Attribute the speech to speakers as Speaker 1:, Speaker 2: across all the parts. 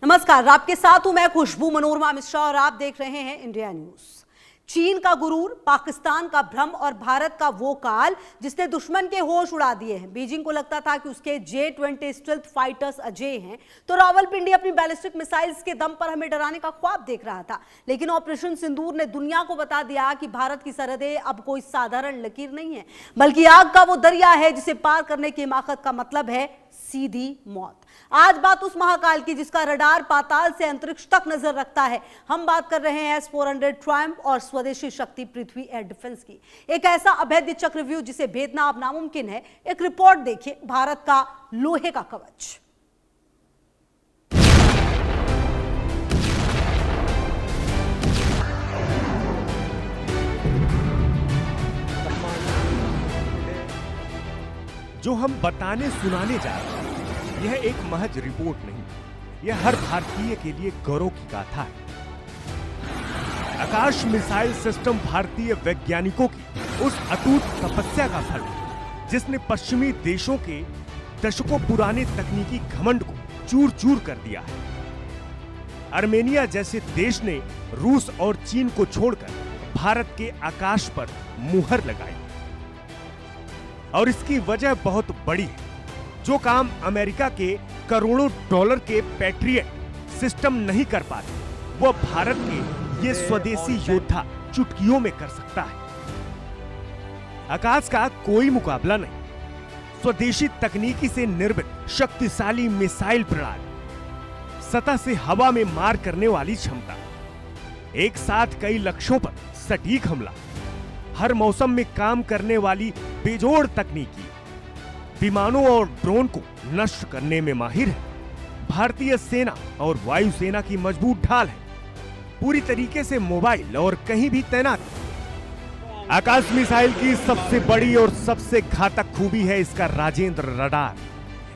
Speaker 1: नमस्कार, आपके साथ हूं मैं खुशबू मनोरमा मिश्रा और आप देख रहे हैं इंडिया न्यूज। चीन का गुरूर, पाकिस्तान का भ्रम और भारत का वो काल जिसने दुश्मन के होश उड़ा दिए हैं। बीजिंग को लगता था कि उसके J-20 स्टेल्थ फाइटर्स अजेय हैं, तो रावलपिंडी अपनी बैलिस्टिक मिसाइल्स के दम पर हमें डराने का ख्वाब देख रहा था। लेकिन ऑपरेशन सिंदूर ने दुनिया को बता दिया कि भारत की सरहदें अब कोई साधारण लकीर नहीं है, बल्कि आग का वो दरिया है जिसे पार करने की हिमाकत का मतलब है सीधी मौत। आज बात उस महाकाल की जिसका रडार पाताल से अंतरिक्ष तक नजर रखता है। हम बात कर रहे हैं S-400 ट्रायम्फ और स्वदेशी शक्ति पृथ्वी एयर डिफेंस की। एक ऐसा अभेद्य चक्रव्यूह जिसे भेदना अब नामुमकिन है। एक रिपोर्ट देखिए, भारत का लोहे का कवच।
Speaker 2: जो हम बताने सुनाने जा रहे हैं, यह एक महज रिपोर्ट नहीं, यह हर भारतीय के लिए गौरव की गाथा है। आकाश मिसाइल सिस्टम भारतीय वैज्ञानिकों की उस अटूट तपस्या का फल है जिसने पश्चिमी देशों के दशकों पुराने तकनीकी घमंड को चूर चूर कर दिया है। आर्मेनिया जैसे देश ने रूस और चीन को छोड़कर भारत के आकाश पर मुहर लगाई और इसकी वजह बहुत बड़ी है। जो काम अमेरिका के करोड़ों डॉलर के पैट्रियट सिस्टम नहीं कर पाते, वो भारत के ये स्वदेशी योद्धा चुटकियों में कर सकता है। आकाश का कोई मुकाबला नहीं। स्वदेशी तकनीकी से निर्मित शक्तिशाली मिसाइल प्रणाली, सतह से हवा में मार करने वाली क्षमता, एक साथ कई लक्ष्यों पर सटीक हमला, हर मौसम में काम करने वाली बेजोड़ तकनीकी, विमानों और ड्रोन को नष्ट करने में माहिर है। भारतीय सेना और वायुसेना की मजबूत ढाल है, पूरी तरीके से मोबाइल और कहीं भी तैनात। आकाश मिसाइल की सबसे बड़ी और सबसे घातक खूबी है इसका राजेंद्र रडार।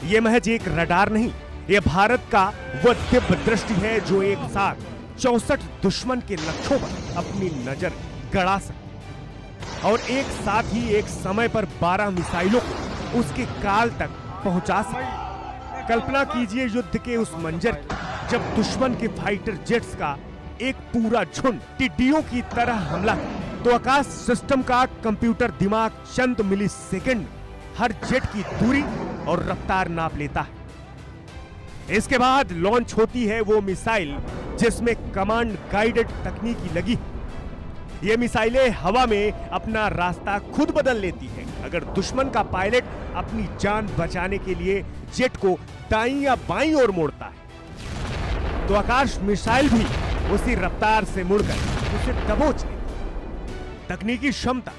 Speaker 2: यह महज एक रडार नहीं, यह भारत का वह दिव्य दृष्टि है जो एक साथ 64 दुश्मन के लक्ष्यों पर अपनी नजर गड़ा सकता और एक साथ ही एक समय पर 12 मिसाइलों को उसके काल तक पहुंचा सके। कल्पना कीजिए युद्ध के उस मंजर की, जब दुश्मन के फाइटर जेट्स का एक पूरा झुंड टिड्डियों की तरह हमला करे, तो आकाश सिस्टम का कंप्यूटर दिमाग चंद मिलीसेकंड में हर जेट की दूरी और रफ्तार नाप लेता है। इसके बाद लॉन्च होती है वो मिसाइल जिसमें कमांड गाइडेड तकनीकी लगी है। ये मिसाइलें हवा में अपना रास्ता खुद बदल लेती हैं। अगर दुश्मन का पायलट अपनी जान बचाने के लिए जेट को दाईं या बाईं ओर मोड़ता है, तो आकाश मिसाइल भी उसी रफ्तार से मुड़कर उसे दबोच लेती। तकनीकी क्षमता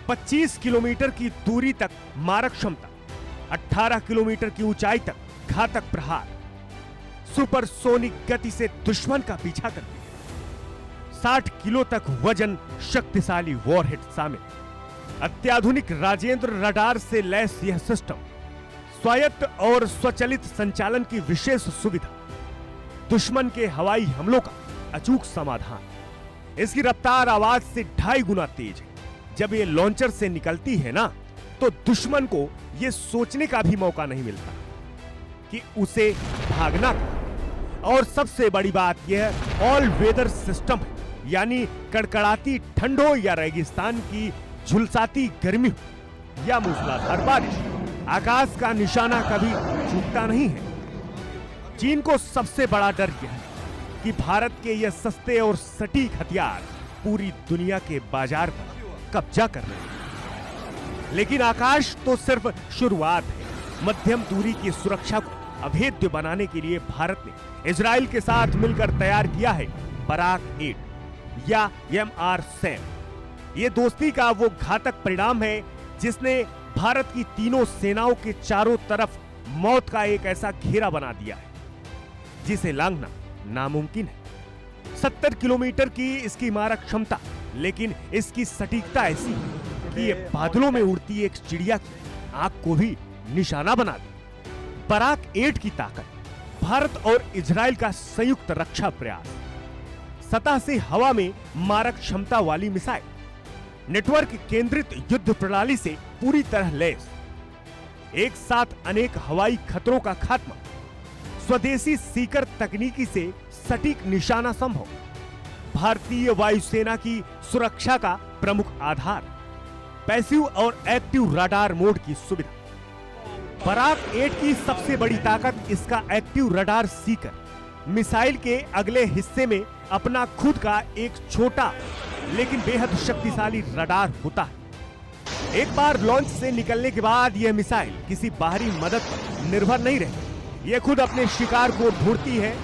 Speaker 2: 25 किलोमीटर की दूरी तक मारक क्षमता, 18 किलोमीटर की ऊंचाई तक घातक प्रहार, सुपरसोनिक गति से दुश्मन का पीछा करती है। 60 किलो तक वजन, शक्तिशाली वॉरहेड शामिल। अत्याधुनिक राजेंद्र रडार से लैस यह सिस्टम स्वायत्त और स्वचालित संचालन की विशेष सुविधा, दुश्मन के हवाई हमलों का अचूक समाधान। इसकी रफ्तार आवाज से 2.5 गुना तेज है। जब ये लॉन्चर से निकलती है ना, तो दुश्मन को यह सोचने का भी मौका नहीं मिलता कि उसे भागना। और सबसे बड़ी बात यह ऑल वेदर सिस्टम है, यानी कड़कड़ाती ठंड हो या रेगिस्तान की झुलसाती गर्मी हो या मूसलाधार बारिश, आकाश का निशाना कभी चूकता नहीं है। चीन को सबसे बड़ा डर यह है कि भारत के यह सस्ते और सटीक हथियार पूरी दुनिया के बाजार पर कब्जा कर रहे हैं। लेकिन आकाश तो सिर्फ शुरुआत है। मध्यम दूरी की सुरक्षा को अभेद्य बनाने के लिए भारत ने इजराइल के साथ मिलकर तैयार किया है बराक 8 या MR-7। ये दोस्ती का वो घातक परिणाम है जिसने भारत की तीनों सेनाओं के चारों तरफ मौत का एक ऐसा घेरा बना दिया है जिसे लांघना नामुमकिन है। 70 किलोमीटर की इसकी मारक क्षमता, लेकिन इसकी सटीकता ऐसी है कि ये बादलों में उड़ती एक चिड़िया की आंख को भी निशाना बना दे। बराक 8 की ताकत, भारत और इजराइल का संयुक्त रक्षा प्रयास, सतह से हवा में मारक क्षमता वाली मिसाइल, नेटवर्क केंद्रित युद्ध प्रणाली से पूरी तरह लैस, एक साथ अनेक हवाई खतरों का खात्मा, स्वदेशी सीकर तकनीकी से सटीक निशाना संभव, भारतीय वायुसेना की सुरक्षा का प्रमुख आधार, पैसिव और एक्टिव रडार मोड की सुविधा। बराक 8 की सबसे बड़ी ताकत इसका एक्टिव रडार सीकर मिसाइल के अगले हिस्से में अपना खुद का एक छोटा लेकिन बेहद शक्तिशाली रडार होता है। एक बार लॉन्च से निकलने के बाद यह मिसाइल किसी बाहरी मदद पर निर्भर नहीं रहती। यह खुद अपने शिकार को ढूंढती है,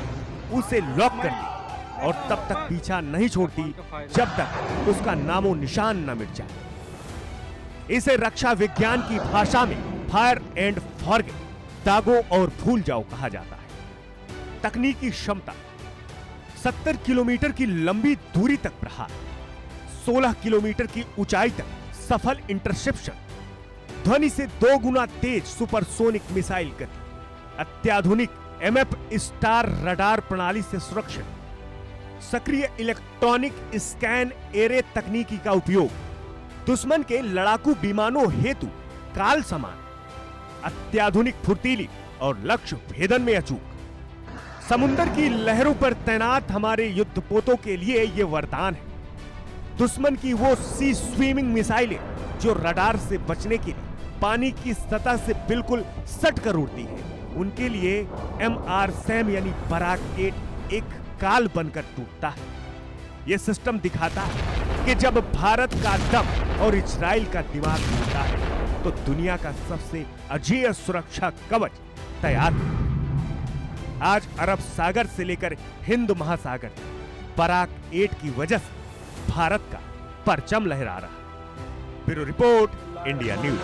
Speaker 2: उसे लॉक करती और तब तक पीछा नहीं छोड़ती जब तक उसका नामो निशान न मिट जाए। इसे रक्षा विज्ञान की भाषा में फायर एंड फॉरगेट, दागो और भूल जाओ कहा जाता है। तकनीकी क्षमता 70 किलोमीटर की लंबी दूरी तक प्रहार, 16 किलोमीटर की ऊंचाई तक सफल इंटरसेप्शन, ध्वनि से 2 गुना तेज सुपरसोनिक मिसाइल गति, अत्याधुनिक MF स्टार रडार प्रणाली से सुरक्षित, सक्रिय इलेक्ट्रॉनिक स्कैन एरे तकनीकी का उपयोग, दुश्मन के लड़ाकू विमानों हेतु काल समान, अत्याधुनिक फुर्तीली और लक्ष्य भेदन में अचूक, समुद्र की लहरों पर तैनात हमारे युद्धपोतों के लिए यह वरदान है। दुश्मन की वो सी स्विमिंग मिसाइलें जो रडार से बचने के लिए पानी की सतह से बिल्कुल सट कर उड़ती है, उनके लिए MR सैम यानी बराक 8 एक काल बनकर टूटता है। यह सिस्टम दिखाता है कि जब भारत का दम और इजराइल का दिमाग मिलता है तो दुनिया का सबसे अजेय सुरक्षा कवच तैयार है। आज अरब सागर से लेकर हिंद महासागर तक बराक 8 की वजह से भारत का परचम लहरा रहा है। Bureau report, India news.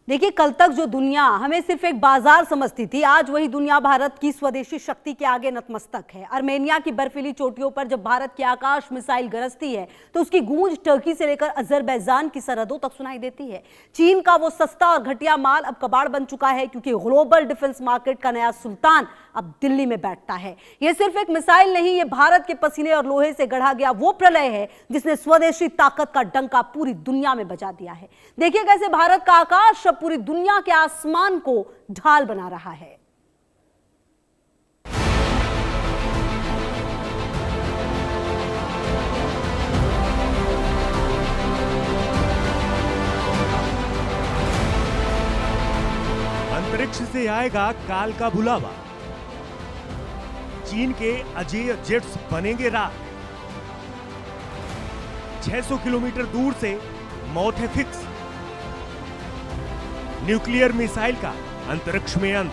Speaker 1: देखिए, कल तक जो दुनिया हमें सिर्फ एक बाजार समझती थी, आज वही दुनिया भारत की स्वदेशी शक्ति के आगे नतमस्तक है। अर्मेनिया की बर्फीली चोटियों पर जब भारत की आकाश मिसाइल गरजती है तो उसकी गूंज टर्की से लेकर अजरबैजान की सरहदों तक सुनाई देती है। चीन का वो सस्ता और घटिया माल अब कबाड़ बन चुका है, क्योंकि ग्लोबल डिफेंस मार्केट का नया सुल्तान अब दिल्ली में बैठता है। यह सिर्फ एक मिसाइल नहीं, ये भारत के पसीने और लोहे से गढ़ा गया वो प्रलय है जिसने स्वदेशी ताकत का डंका पूरी दुनिया में बजा दिया है। देखिए कैसे भारत का आकाश पूरी दुनिया के आसमान को ढाल बना रहा है।
Speaker 2: अंतरिक्ष से आएगा काल का बुलावा, चीन के अजेय जेट्स बनेंगे राख, 600 किलोमीटर दूर से मौत है फिक्स, न्यूक्लियर मिसाइल का अंतरिक्ष में अंत,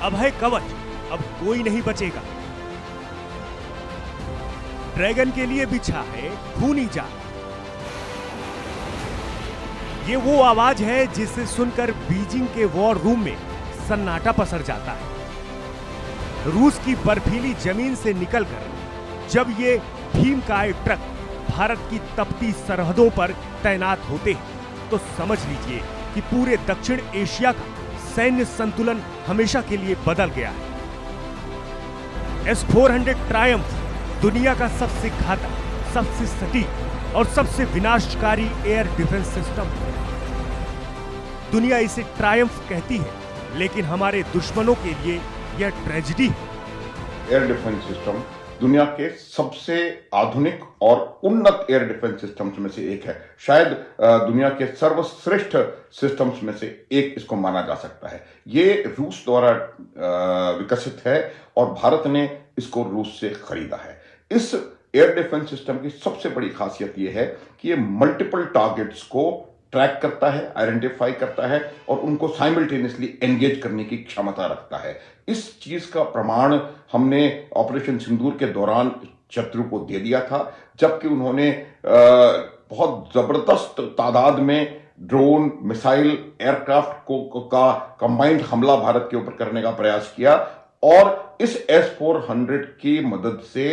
Speaker 2: अभय कवच अब कोई नहीं बचेगा, ड्रैगन के लिए बिछा है खूनी जाल। ये वो आवाज है जिसे सुनकर बीजिंग के वॉर रूम में सन्नाटा पसर जाता है। रूस की बर्फीली जमीन से निकलकर जब ये भीमकाय ट्रक भारत की तपती सरहदों पर तैनात होते हैं तो समझ लीजिए कि पूरे दक्षिण एशिया का सैन्य संतुलन हमेशा के लिए बदल गया है। S-400 ट्रायम्फ दुनिया का सबसे घातक, सबसे सटीक और सबसे विनाशकारी एयर डिफेंस सिस्टम है। दुनिया इसे ट्रायम्फ कहती है, लेकिन हमारे दुश्मनों के लिए यह ट्रेजेडी है।
Speaker 3: एयर डिफेंस सिस्टम दुनिया के सबसे आधुनिक और उन्नत एयर डिफेंस सिस्टम्स में से एक है। शायद दुनिया के सर्वश्रेष्ठ सिस्टम्स में से एक इसको माना जा सकता है। ये रूस द्वारा विकसित है और भारत ने इसको रूस से खरीदा है। इस एयर डिफेंस सिस्टम की सबसे बड़ी खासियत यह है कि ये मल्टीपल टारगेट्स को ट्रैक करता है, आइडेंटिफाई करता है और उनको साइमल्टेनियसली एंगेज करने की क्षमता रखता है। इस चीज का प्रमाण हमने ऑपरेशन सिंदूर के दौरान शत्रु को दे दिया था, जबकि उन्होंने बहुत जबरदस्त तादाद में ड्रोन, मिसाइल, एयरक्राफ्ट का कंबाइंड हमला भारत के ऊपर करने का प्रयास किया और इस S-400 की मदद से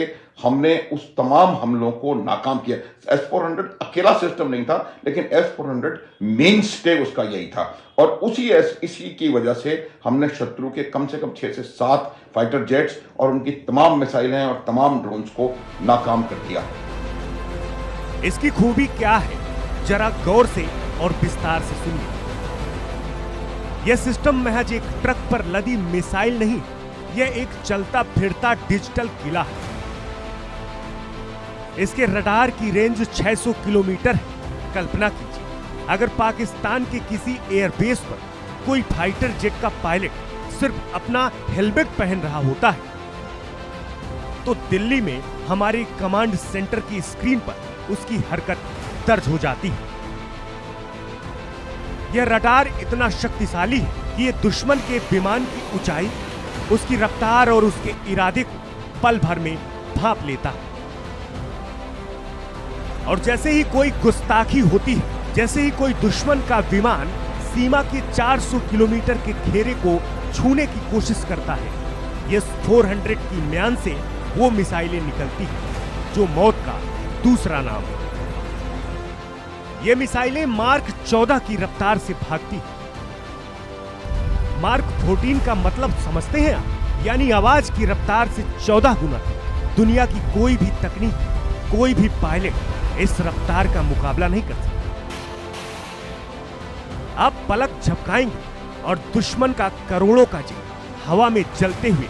Speaker 3: हमने उस तमाम हमलों को नाकाम किया। S-400 अकेला सिस्टम नहीं था, लेकिन S-400 मेन स्टे उसका यही था और इसी की वजह से हमने शत्रु के कम से कम 6 से 7 फाइटर जेट्स और उनकी तमाम मिसाइलें और तमाम ड्रोन्स को नाकाम कर दिया।
Speaker 2: इसकी खूबी क्या है, जरा गौर से और विस्तार से सुनिए। यह सिस्टम महज एक ट्रक पर लदी मिसाइल नहीं, यह एक चलता फिरता डिजिटल किला है। इसके रडार की रेंज 600 किलोमीटर है। कल्पना कीजिए, अगर पाकिस्तान के किसी एयरबेस पर कोई फाइटर जेट का पायलट सिर्फ अपना हेलमेट पहन रहा होता है, तो दिल्ली में हमारे कमांड सेंटर की स्क्रीन पर उसकी हरकत दर्ज हो जाती है। यह रडार इतना शक्तिशाली है कि यह दुश्मन के विमान की ऊंचाई, उसकी रफ्तार और उसके इरादे को पल भर में भांप लेता है। और जैसे ही कोई गुस्ताखी होती है, जैसे ही कोई दुश्मन का विमान सीमा के 400 किलोमीटर के घेरे को छूने की कोशिश करता है, S-400 की म्यान से वो मिसाइलें निकलती हैं जो मौत का दूसरा नाम है। ये मिसाइलें मार्क 14 की रफ्तार से भागती हैं। मार्क 14 का मतलब समझते हैं आप? यानी आवाज की रफ्तार से 14 गुना। दुनिया की कोई भी तकनीक, कोई भी पायलट इस रफ्तार का मुकाबला नहीं कर सकता। आप पलक झपकाएंगे और दुश्मन का करोड़ों का जेट हवा में जलते हुए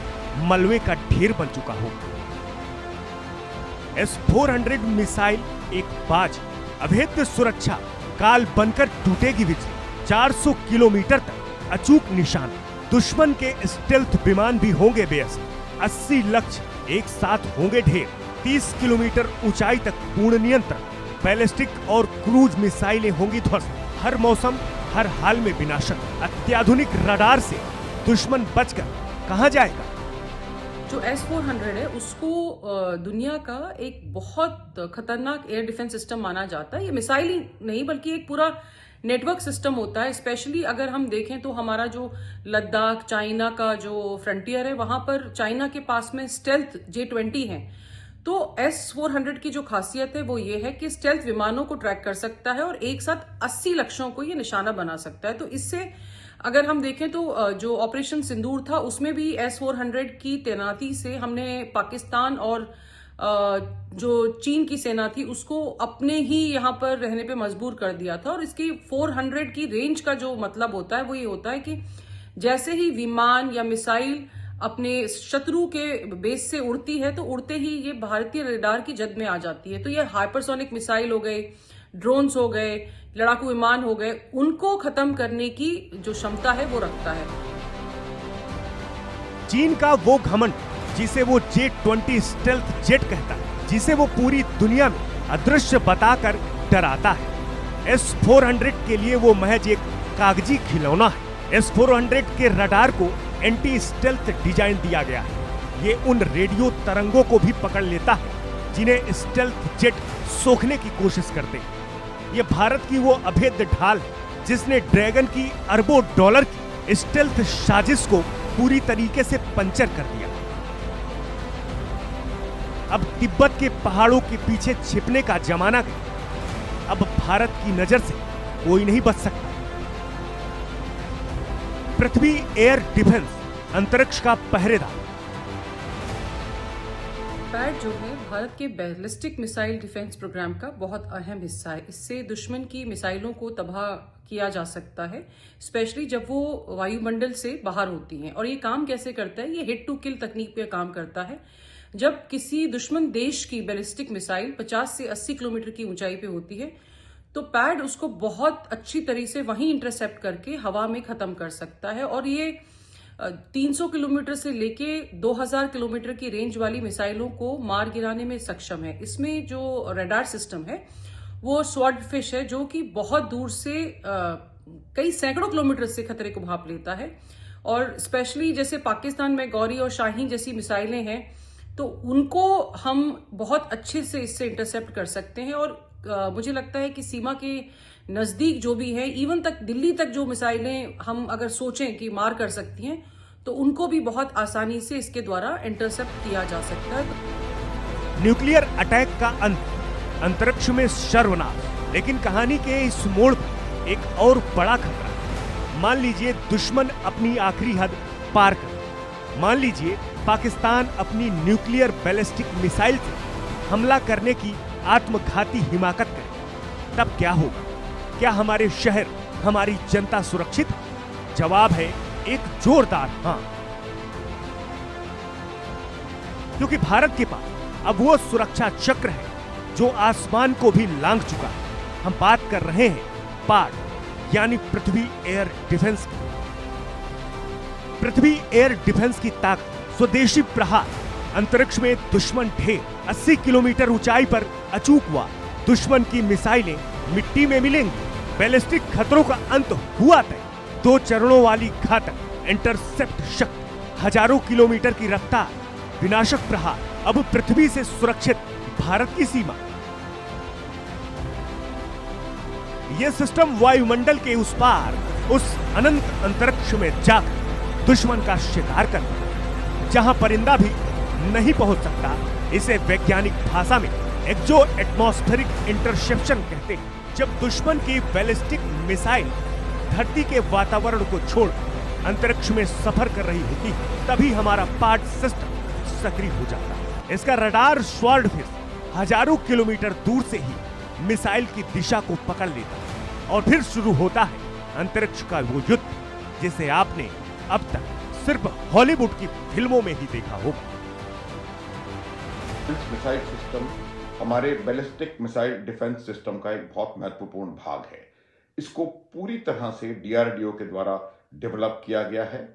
Speaker 2: मलबे का ढेर बन चुका होगा। S-400 मिसाइल एक बाज, अभेद्य सुरक्षा काल बनकर टूटेगी बिजली। 400 किलोमीटर तक अचूक निशान। दुश्मन के स्टेल्थ विमान भी होंगे बेअसर। 80 लक्ष्य एक साथ होंगे ढेर। 30 किलोमीटर ऊंचाई तक पूर्ण नियंत्रण। बैलिस्टिक और क्रूज मिसाइलें होंगी ध्वस्त। हर मौसम, हर हाल में विनाशक। अत्याधुनिक रडार से दुश्मन बचकर कहां जाएगा?
Speaker 4: जो S-400 है उसको दुनिया का एक बहुत खतरनाक एयर डिफेंस सिस्टम माना जाता है। ये मिसाइल ही नहीं बल्कि एक पूरा नेटवर्क सिस्टम होता है। स्पेशली अगर हम देखें तो हमारा जो लद्दाख, चाइना का जो फ्रंटियर है, वहां पर चाइना के पास में स्टेल्थ J-20 है। तो S-400 की जो खासियत है वो ये है कि स्टेल्थ विमानों को ट्रैक कर सकता है और एक साथ 80 लक्ष्यों को ये निशाना बना सकता है। तो इससे अगर हम देखें तो जो ऑपरेशन सिंदूर था उसमें भी S-400 की तैनाती से हमने पाकिस्तान और जो चीन की सेना थी उसको अपने ही यहाँ पर रहने पे मजबूर कर दिया था। और इसकी 400 की रेंज का जो मतलब होता है वो ये होता है कि जैसे ही विमान या मिसाइल अपने शत्रु के बेस से उड़ती है तो उड़ते ही ये भारतीय रडार की जद में आ जाती है। तो ये हाइपरसोनिक मिसाइल हो गए, ड्रोन्स हो गए, लड़ाकू विमान हो गए, उनको खत्म करने की जो क्षमता है वो रखता है।
Speaker 2: चीन का वो घमंड जिसे वो J-20 स्टेल्थ जेट कहता है, जिसे वो पूरी दुनिया में अदृश्य बताकर डराता है, S-400 के लिए वो महज एक कागजी खिलौना है। S-400 के रडार को एंटी स्टेल्थ डिजाइन दिया गया है। ये उन रेडियो तरंगों को भी पकड़ लेता है जिन्हें स्टेल्थ जेट सोखने की कोशिश करते हैं। ये भारत की वो अभेद्य ढाल है जिसने ड्रैगन की अरबों डॉलर की स्टेल्थ साजिश को पूरी तरीके से पंचर कर दिया। अब तिब्बत के पहाड़ों के पीछे छिपने का जमाना गया। अब भारत की नजर से कोई नहीं बच सकता। पृथ्वी एयर डिफेंस, अंतरिक्ष का पहरेदार।
Speaker 4: पैड जो है भारत के बैलिस्टिक मिसाइल डिफेंस प्रोग्राम का बहुत अहम हिस्सा है। इससे दुश्मन की मिसाइलों को तबाह किया जा सकता है, स्पेशली जब वो वायुमंडल से बाहर होती हैं। और ये काम कैसे करता है? ये हिट टू किल तकनीक पे काम करता है। जब किसी दुश्मन देश की बैलिस्टिक मिसाइल 50 से 80 किलोमीटर की ऊंचाई पे होती है तो पैड उसको बहुत अच्छी तरह से वहीं इंटरसेप्ट करके हवा में खत्म कर सकता है। और ये 300 किलोमीटर से लेके 2000 किलोमीटर की रेंज वाली मिसाइलों को मार गिराने में सक्षम है। इसमें जो रडार सिस्टम है वो स्वॉर्डफिश है जो कि बहुत दूर से कई सैकड़ों किलोमीटर से खतरे को भांप लेता है। और स्पेशली जैसे पाकिस्तान में गौरी और शाहीन जैसी मिसाइलें हैं तो उनको हम बहुत अच्छे से इससे इंटरसेप्ट कर सकते हैं। और मुझे लगता है कि सीमा के नजदीक जो भी है, इवन तक दिल्ली तक जो मिसाइलें हम अगर सोचें कि मार कर सकती हैं तो उनको भी बहुत आसानी से इसके द्वारा इंटरसेप्ट किया जा सकता है।
Speaker 2: न्यूक्लियर अटैक का अंत, अंतरिक्ष में सर्वनाश। लेकिन कहानी के इस मोड़ पर एक और बड़ा खतरा। मान लीजिए दुश्मन अपनी आखिरी हद पार कर, मान लीजिए पाकिस्तान अपनी न्यूक्लियर बैलिस्टिक मिसाइल से हमला करने की आत्मघाती हिमाकत करे, तब क्या होगा? क्या हमारे शहर, हमारी जनता सुरक्षित है? जवाब है एक जोरदार हां, क्योंकि भारत के पास अब वो सुरक्षा चक्र है जो आसमान को भी लांघ चुका है। हम बात कर रहे हैं पाड यानी पृथ्वी एयर डिफेंस की। पृथ्वी एयर डिफेंस की ताकत स्वदेशी प्रहार, अंतरिक्ष में दुश्मन ढेर, 80 किलोमीटर ऊंचाई पर अचूक हुआ दुश्मन की मिसाइलें मिट्टी में मिलेंगी, बैलिस्टिक खतरों का अंत हुआ तय, 2 चरणों वाली घातक इंटरसेप्ट शक्ति, हजारों किलोमीटर की रफ्तार, विनाशक प्रहार, अब पृथ्वी से सुरक्षित भारत की सीमा। यह सिस्टम वायुमंडल के उस पार, उस अनंत अंतरिक्ष में जाकर दुश्मन का शिकार करता है, जहां परिंदा भी नहीं पहुंच सकता। इसे वैज्ञानिक भाषा में एक्सो एटमॉस्फेरिक इंटरसेप्शन कहते हैं। जब दुश्मन की बैलिस्टिक मिसाइल धरती के वातावरण को छोड़ अंतरिक्ष में सफर कर रही होती है, तभी हमारा पाड सिस्टम सक्रिय हो जाता है। इसका रडार स्वॉर्डफिश हजारों किलोमीटर दूर से ही मिसाइल की दिशा को पकड़ लेता है और फिर शुरू होता है अंतरिक्ष का वो युद्ध जिसे आपने अब तक सिर्फ हॉलीवुड की फिल्मों में ही देखा होगा।
Speaker 3: मिसाइल सिस्टम हमारे बैलिस्टिक मिसाइल डिफेंस सिस्टम का एक बहुत महत्वपूर्ण भाग है। इसको पूरी तरह से डीआरडीओ के द्वारा डेवलप किया गया है।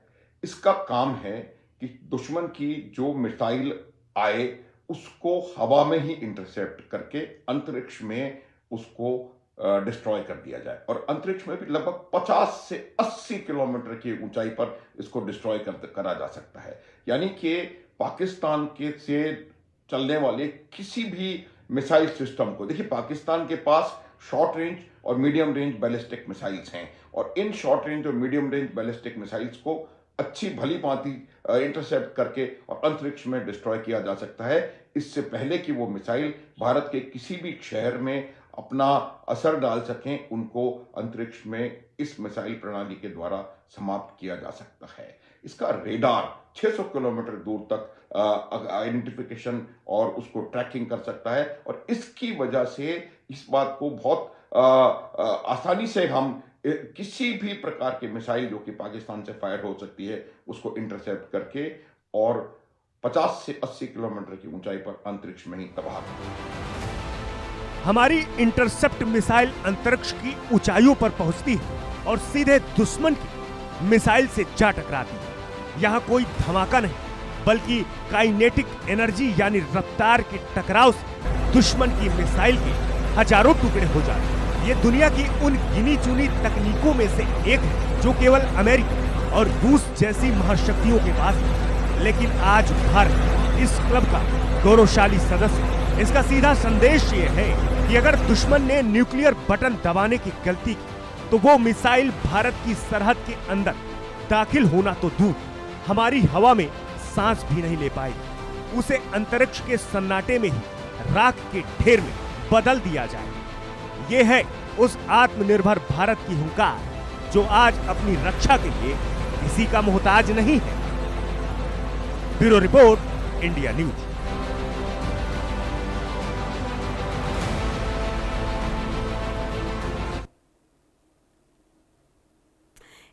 Speaker 3: इसका काम है कि दुश्मन की जो मिसाइल आए उसको हवा में ही इंटरसेप्ट करके अंतरिक्ष में उसको डिस्ट्रॉय कर दिया जाए, और अंतरिक्ष में भी लगभग 50 से 80 किलोमीटर की ऊंचाई पर इसको डिस्ट्रॉय करा जा सकता है। यानी कि पाकिस्तान के से चलने वाले किसी भी मिसाइल सिस्टम को, देखिए पाकिस्तान के पास शॉर्ट रेंज और मीडियम रेंज बैलिस्टिक मिसाइल्स हैं, और इन शॉर्ट रेंज और मीडियम रेंज बैलिस्टिक मिसाइल्स को अच्छी भली भांति इंटरसेप्ट करके और अंतरिक्ष में डिस्ट्रॉय किया जा सकता है, इससे पहले कि वो मिसाइल भारत के किसी भी शहर में अपना असर डाल सकें। उनको अंतरिक्ष में इस मिसाइल प्रणाली के द्वारा समाप्त किया जा सकता है। इसका रेडार 600 किलोमीटर दूर तक आइडेंटिफिकेशन और उसको ट्रैकिंग कर सकता है, और इसकी वजह से इस बात को बहुत आसानी से हम किसी भी प्रकार के मिसाइल जो कि पाकिस्तान से फायर हो सकती है उसको इंटरसेप्ट करके और 50 से 80 किलोमीटर की ऊंचाई पर अंतरिक्ष में ही तबाह कर।
Speaker 2: हमारी इंटरसेप्ट मिसाइल अंतरिक्ष की ऊंचाइयों पर पहुंचती है और सीधे दुश्मन की मिसाइल से जा टकराती है। यहाँ कोई धमाका नहीं, बल्कि काइनेटिक एनर्जी यानी रफ्तार के टकराव से दुश्मन की मिसाइल के हजारों टुकड़े हो जाते हैं। ये दुनिया की उन गिनी चुनी तकनीकों में से एक है जो केवल अमेरिका और रूस जैसी महाशक्तियों के पास है। लेकिन आज भारत इस क्लब का गौरवशाली सदस्य है। इसका सीधा संदेश ये है कि अगर दुश्मन ने न्यूक्लियर बटन दबाने की गलती की तो वो मिसाइल भारत की सरहद के अंदर दाखिल होना तो दूर, हमारी हवा में सांस भी नहीं ले पाएगी। उसे अंतरिक्ष के सन्नाटे में ही राख के ढेर में बदल दिया जाए। ये है उस आत्मनिर्भर भारत की हुंकार जो आज अपनी रक्षा के लिए किसी का मोहताज नहीं है। Bureau report, India news.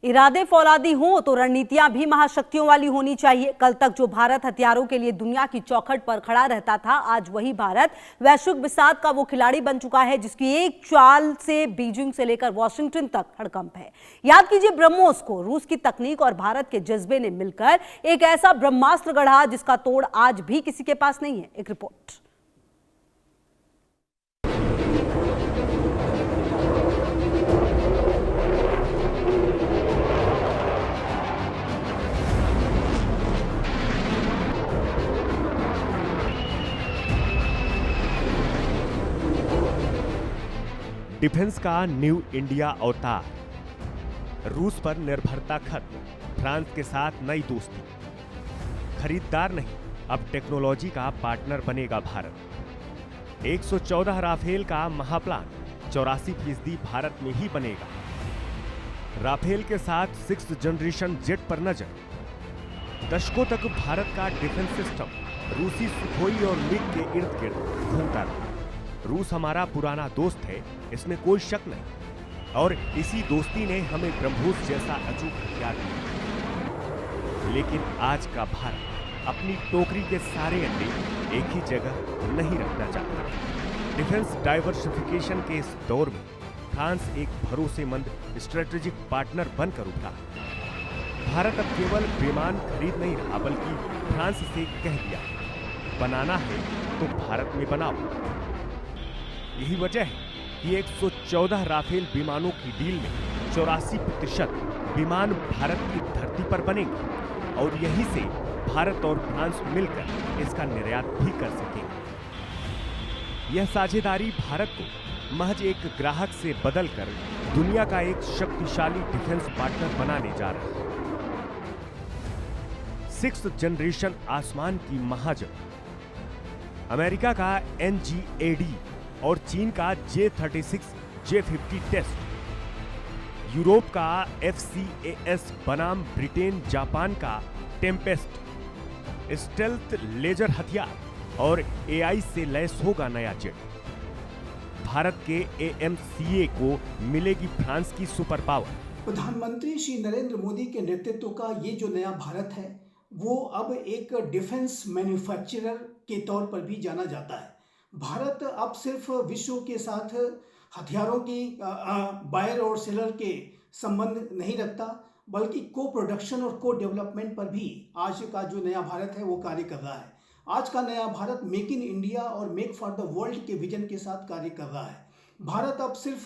Speaker 1: इरादे फौलादी हों तो रणनीतियां भी महाशक्तियों वाली होनी चाहिए। कल तक जो भारत हथियारों के लिए दुनिया की चौखट पर खड़ा रहता था, आज वही भारत वैश्विक बिसात का वो खिलाड़ी बन चुका है जिसकी एक चाल से बीजिंग से लेकर वॉशिंगटन तक हड़कंप है। याद कीजिए ब्रह्मोस को, रूस की तकनीक और भारत के जज्बे ने मिलकर एक ऐसा ब्रह्मास्त्र गढ़ा जिसका तोड़ आज भी किसी के पास नहीं है। एक रिपोर्ट।
Speaker 2: डिफेंस का न्यू इंडिया अवतार, रूस पर निर्भरता खत्म, फ्रांस के साथ नई दोस्ती, खरीदार नहीं अब टेक्नोलॉजी का पार्टनर बनेगा भारत। 114 राफेल का महाप्लान 84% भारत में ही बनेगा। राफेल के साथ 6th जनरेशन जेट पर नजर। दशकों तक भारत का डिफेंस सिस्टम रूसी सुखोई और मिग के इर्द गिर्द घूमता रहा। रूस हमारा पुराना दोस्त है, इसमें कोई शक नहीं, और इसी दोस्ती ने हमें ब्रह्मोस जैसा अचूक हथियार दिया। लेकिन आज का भारत अपनी टोकरी के सारे अंडे एक ही जगह नहीं रखना चाहता। डिफेंस डाइवर्सिफिकेशन के इस दौर में फ्रांस एक भरोसेमंद स्ट्रेटेजिक पार्टनर बनकर उभरा। भारत अब केवल विमान खरीद नहीं रहा, बल्कि फ्रांस से कह दिया, बनाना है तो भारत में बनाओ। यही वजह है कि 114 राफेल विमानों की डील में 84% विमान भारत की धरती पर बनेंगे और यहीं से भारत और फ्रांस मिलकर इसका निर्यात भी कर सकेंगे। यह साझेदारी भारत को महज एक ग्राहक से बदलकर दुनिया का एक शक्तिशाली डिफेंस पार्टनर बनाने जा रहा है। 6th जनरेशन आसमान की महाजंग, अमेरिका का NGAD और चीन का J-36, J-50 टेस्ट, यूरोप का FCAS बनाम ब्रिटेन जापान का टेम्पेस्ट, स्टेल्थ लेजर हथियार और AI से लैस होगा नया जेट। भारत के AMCA को मिलेगी फ्रांस की सुपर पावर।
Speaker 5: प्रधानमंत्री श्री नरेंद्र मोदी के नेतृत्व का ये जो नया भारत है वो अब एक डिफेंस मैन्युफैक्चरर के तौर पर भी जाना जाता है। भारत अब सिर्फ विश्व के साथ हथियारों की बायर और सेलर के संबंध नहीं रखता, बल्कि को प्रोडक्शन और को डेवलपमेंट पर भी आज का जो नया भारत है वो कार्य कर रहा है। आज का नया भारत मेक इन इंडिया और मेक फॉर द वर्ल्ड के विजन के साथ कार्य कर रहा है। भारत अब सिर्फ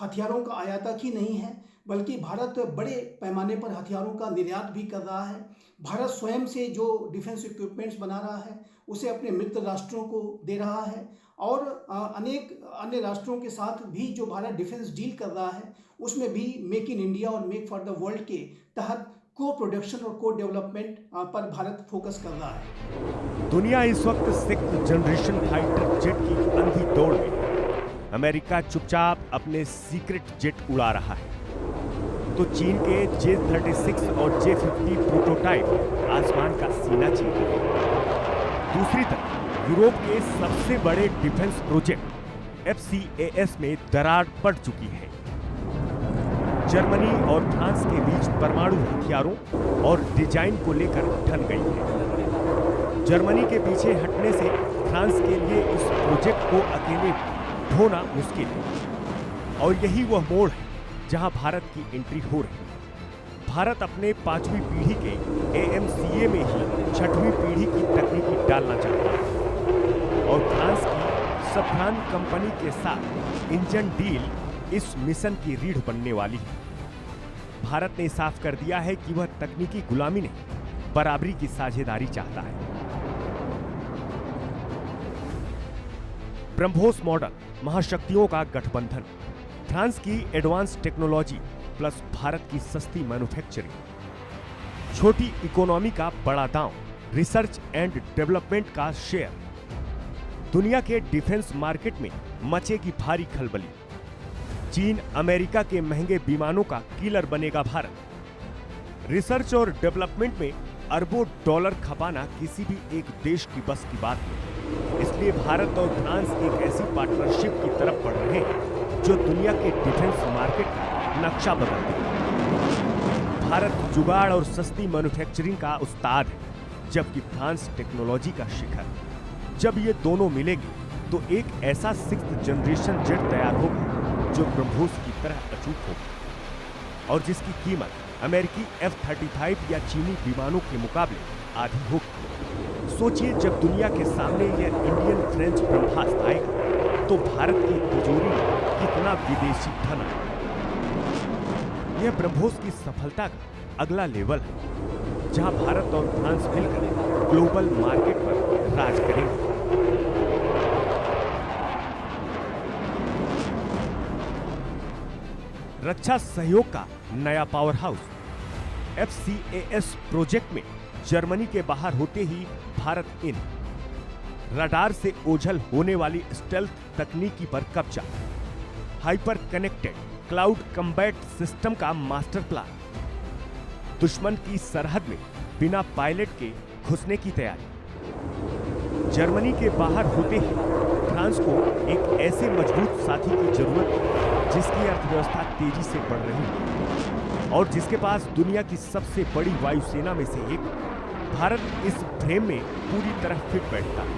Speaker 5: हथियारों का आयातक ही नहीं है, बल्कि भारत बड़े पैमाने पर हथियारों का निर्यात भी कर रहा है। भारत स्वयं से जो डिफेंस इक्विपमेंट्स बना रहा है उसे अपने मित्र राष्ट्रों को दे रहा है और अनेक अन्य राष्ट्रों के साथ भी जो भारत डिफेंस डील कर रहा है उसमें भी मेक इन इंडिया और मेक फॉर द वर्ल्ड के तहत को प्रोडक्शन और को डेवलपमेंट पर भारत फोकस कर रहा है।
Speaker 2: दुनिया इस वक्त 6th जनरेशन फाइटर जेट की अंधी दौड़ में, अमेरिका चुपचाप अपने सीक्रेट जेट उड़ा रहा है, तो चीन के J-36 और J-50 प्रोटोटाइप आसमान का सीना चीर रहे हैं। दूसरी तरफ यूरोप के सबसे बड़े डिफेंस प्रोजेक्ट FCAS में दरार पड़ चुकी है। जर्मनी और फ्रांस के बीच परमाणु हथियारों और डिजाइन को लेकर ठन गई है। जर्मनी के पीछे हटने से फ्रांस के लिए इस प्रोजेक्ट को अकेले ढोना मुश्किल है और यही वह मोड़ है जहां भारत की एंट्री हो रही है। भारत अपने 5वीं पीढ़ी के AMCA में ही 6वीं पीढ़ी की तकनीकी डालना चाहता है और फ्रांस की सफ्रान कंपनी के साथ इंजन डील इस मिशन की रीढ़ बनने वाली है। भारत ने साफ कर दिया है कि वह तकनीकी गुलामी नहीं, बराबरी की साझेदारी चाहता है। ब्रह्मोस मॉडल, महाशक्तियों का गठबंधन, फ्रांस की एडवांस टेक्नोलॉजी प्लस भारत की सस्ती मैन्युफैक्चरिंग, छोटी इकोनॉमी का बड़ा दांव, रिसर्च एंड डेवलपमेंट का शेयर, दुनिया के डिफेंस मार्केट में मचेगी भारी खलबली। चीन अमेरिका के महंगे विमानों का किलर बनेगा भारत। रिसर्च और डेवलपमेंट में अरबों डॉलर खपाना किसी भी एक देश की बस की बात नहीं। इसलिए भारत और फ्रांस एक ऐसी पार्टनरशिप की तरफ बढ़ रहे हैं जो दुनिया के डिफेंस मार्केट का नक्शा बदल देगा। भारत जुगाड़ और सस्ती मैन्युफैक्चरिंग का उस्ताद है, जबकि फ्रांस टेक्नोलॉजी का शिखर। जब ये दोनों मिलेंगे तो एक ऐसा 6th जनरेशन जेट तैयार होगा जो ब्रह्मोस की तरह अचूक होगा और जिसकी कीमत अमेरिकी F-35 या चीनी विमानों के मुकाबले आधी होगी। सोचिए, जब दुनिया के सामने यह इंडियन फ्रेंच ब्रह्मास्त्र आएगा तो भारत की तिजोरी में कितना विदेशी धन आएगा। यह ब्रह्मोस की सफलता का अगला लेवल है, जहां भारत और फ्रांस मिलकर ग्लोबल मार्केट पर राज करेंगे। रक्षा सहयोग का नया पावर हाउस, FCAS प्रोजेक्ट में जर्मनी के बाहर होते ही भारत इन, रडार से ओझल होने वाली स्टेल्थ तकनीकी पर कब्जा, hyper connected cloud combat system का मास्टर प्लान, दुश्मन की सरहद में बिना पायलट के घुसने की तैयारी। जर्मनी के बाहर होते ही फ्रांस को एक ऐसे मजबूत साथी की जरूरत है जिसकी अर्थव्यवस्था तेजी से बढ़ रही है और जिसके पास दुनिया की सबसे बड़ी वायुसेना में से एक, भारत इस फ्रेम में पूरी तरह फिट बैठता है।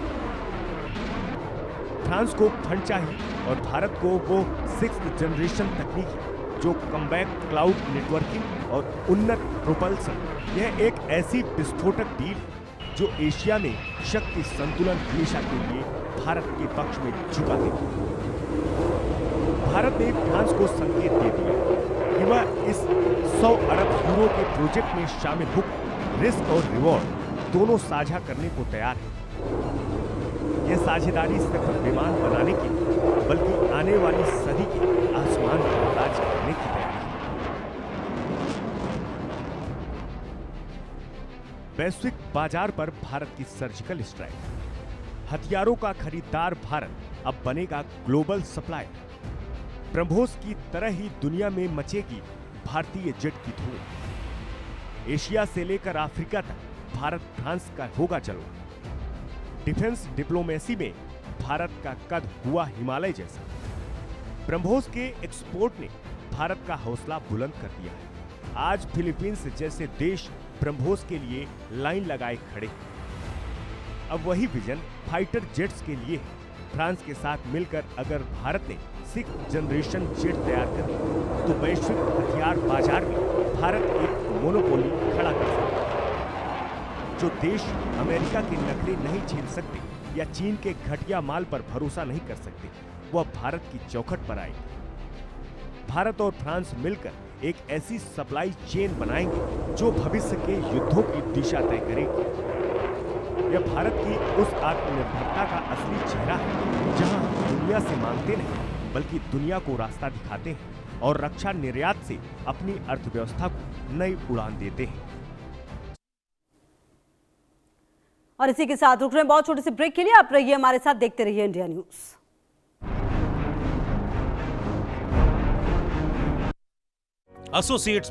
Speaker 2: फ्रांस को फंड चाहिए और भारत को वो 6th जनरेशन तकनीकी जो कमबैक क्लाउड नेटवर्किंग और उन्नत प्रोपल्सन, यह एक ऐसी विस्फोटक डील है जो एशिया में शक्ति संतुलन हमेशा के लिए भारत के पक्ष में झुका दे। भारत ने फ्रांस को संकेत दे दिया कि वह इस 100 अरब यूरो के प्रोजेक्ट में शामिल होकर रिस्क और रिवॉर्ड दोनों साझा करने को तैयार है। यह साझेदारी सिर्फ विमान बनाने की बल्कि आने वाली सदी के आसमान को राज करने की तैयारी है। वैश्विक बाजार पर भारत की सर्जिकल स्ट्राइक, हथियारों का खरीदार भारत अब बनेगा ग्लोबल सप्लायर। ब्रह्मोस की तरह ही दुनिया में मचेगी भारतीय जेट की धूम। एशिया से लेकर अफ्रीका तक भारत फ्रांस का होगा चलवा। डिफेंस डिप्लोमेसी में भारत का कद हुआ हिमालय जैसा। ब्रह्मोस के एक्सपोर्ट ने भारत का हौसला बुलंद कर दिया है। आज फिलीपींस जैसे देश ब्रह्मोस के लिए लाइन लगाए खड़े हैं। अब वही विजन फाइटर जेट्स के लिए है। फ्रांस के साथ मिलकर अगर भारत ने 6th जनरेशन जेट तैयार कर ली तो वैश्विक हथियार बाजार में भारत एक मोनोपोली खड़ा कर सकता है। जो देश अमेरिका के नखरे नहीं झेल सकते या चीन के घटिया माल पर भरोसा नहीं कर सकते, वह भारत की चौखट पर आएगी। भारत और फ्रांस मिलकर एक ऐसी सप्लाई चेन बनाएंगे जो भविष्य के युद्धों की दिशा तय करेगी। यह भारत की उस आत्मनिर्भरता का असली चेहरा है जहां हम दुनिया से मांगते नहीं बल्कि दुनिया को रास्ता दिखाते हैं और रक्षा निर्यात से अपनी अर्थव्यवस्था को नई उड़ान देते हैं।
Speaker 1: और इसी के साथ रुक रहे हैं बहुत छोटे से ब्रेक के लिए। आप रहिए हमारे साथ, देखते रहिए इंडिया न्यूज।
Speaker 6: एसोसिएट्स